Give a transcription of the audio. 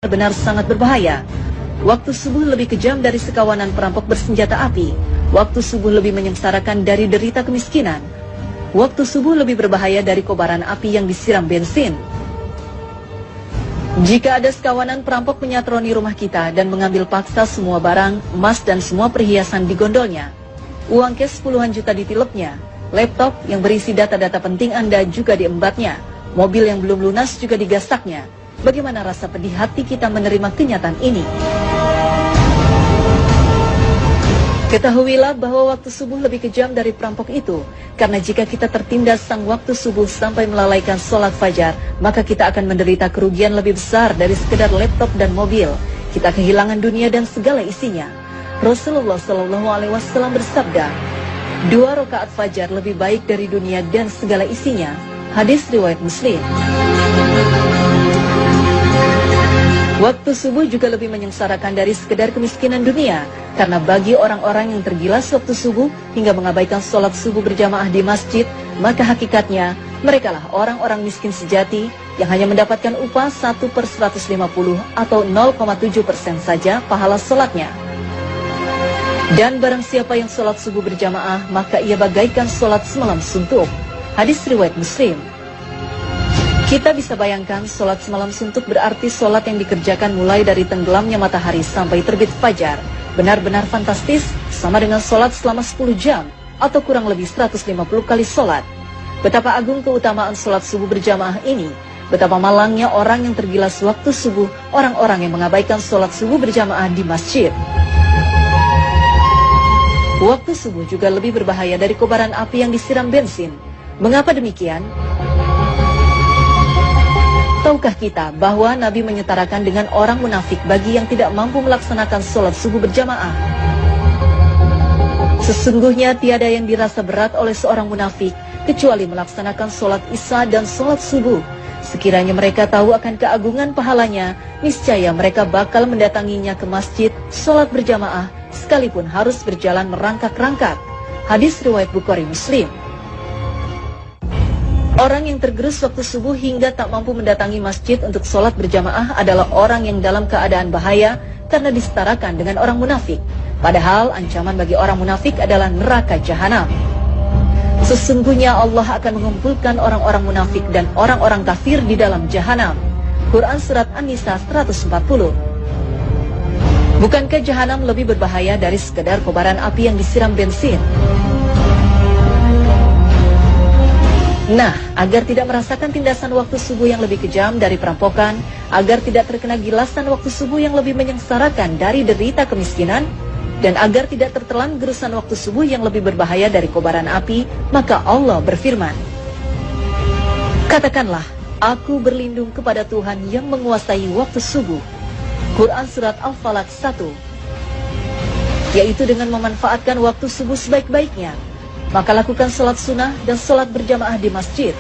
benar sangat berbahaya. Waktu subuh lebih kejam dari sekawanan perampok bersenjata api. Waktu subuh lebih menyengsarakan dari derita kemiskinan. Waktu subuh lebih berbahaya dari kobaran api yang disiram bensin. Jika ada sekawanan perampok menyatroni rumah kita dan mengambil paksa semua barang, emas dan semua perhiasan di gondolnya, uang cash puluhan juta ditilepnya, laptop yang berisi data-data penting Anda juga diembatnya, mobil yang belum lunas juga digasaknya. Bagaimana rasa pedih hati kita menerima kenyataan ini? Ketahuilah bahwa waktu subuh lebih kejam dari perampok itu, karena jika kita tertindas sang waktu subuh sampai melalaikan sholat fajar, maka kita akan menderita kerugian lebih besar dari sekedar laptop dan mobil. Kita kehilangan dunia dan segala isinya. Rasulullah SAW bersabda, 2 rakaat fajar lebih baik dari dunia dan segala isinya. Hadis riwayat Muslim. Waktu subuh juga lebih menyengsarakan dari sekedar kemiskinan dunia, karena bagi orang-orang yang tergilas waktu subuh hingga mengabaikan sholat subuh berjamaah di masjid, maka hakikatnya merekalah orang-orang miskin sejati yang hanya mendapatkan upah 1/150 atau 0,7% saja pahala sholatnya. Dan barang siapa yang sholat subuh berjamaah, maka ia bagaikan sholat semalam suntuk. Hadis riwayat Muslim. Kita bisa bayangkan sholat semalam suntuk berarti sholat yang dikerjakan mulai dari tenggelamnya matahari sampai terbit fajar. Benar-benar fantastis, sama dengan sholat selama 10 jam atau kurang lebih 150 kali sholat. Betapa agung keutamaan sholat subuh berjamaah ini. Betapa malangnya orang yang tergilas waktu subuh, orang-orang yang mengabaikan sholat subuh berjamaah di masjid. Waktu subuh juga lebih berbahaya dari kobaran api yang disiram bensin. Mengapa demikian? Tahukah kita bahwa Nabi menyetarakan dengan orang munafik bagi yang tidak mampu melaksanakan sholat subuh berjamaah? Sesungguhnya tiada yang dirasa berat oleh seorang munafik kecuali melaksanakan sholat isya dan sholat subuh. Sekiranya mereka tahu akan keagungan pahalanya, niscaya mereka bakal mendatanginya ke masjid sholat berjamaah sekalipun harus berjalan merangkak-rangkak. Hadis riwayat Bukhari Muslim. Orang yang tergerus waktu subuh hingga tak mampu mendatangi masjid untuk sholat berjamaah adalah orang yang dalam keadaan bahaya karena disetarakan dengan orang munafik. Padahal ancaman bagi orang munafik adalah neraka jahanam. Sesungguhnya Allah akan mengumpulkan orang-orang munafik dan orang-orang kafir di dalam jahanam. Quran Surat An-Nisa 140. Bukankah jahanam lebih berbahaya dari sekedar kobaran api yang disiram bensin? Nah, agar tidak merasakan tindasan waktu subuh yang lebih kejam dari perampokan, agar tidak terkena gilasan waktu subuh yang lebih menyengsarakan dari derita kemiskinan, dan agar tidak tertelan gerusan waktu subuh yang lebih berbahaya dari kobaran api, maka Allah berfirman, katakanlah, aku berlindung kepada Tuhan yang menguasai waktu subuh. Quran Surat Al-Falaq 1. Yaitu dengan memanfaatkan waktu subuh sebaik-baiknya. Maka lakukan sholat sunnah dan sholat berjamaah di masjid.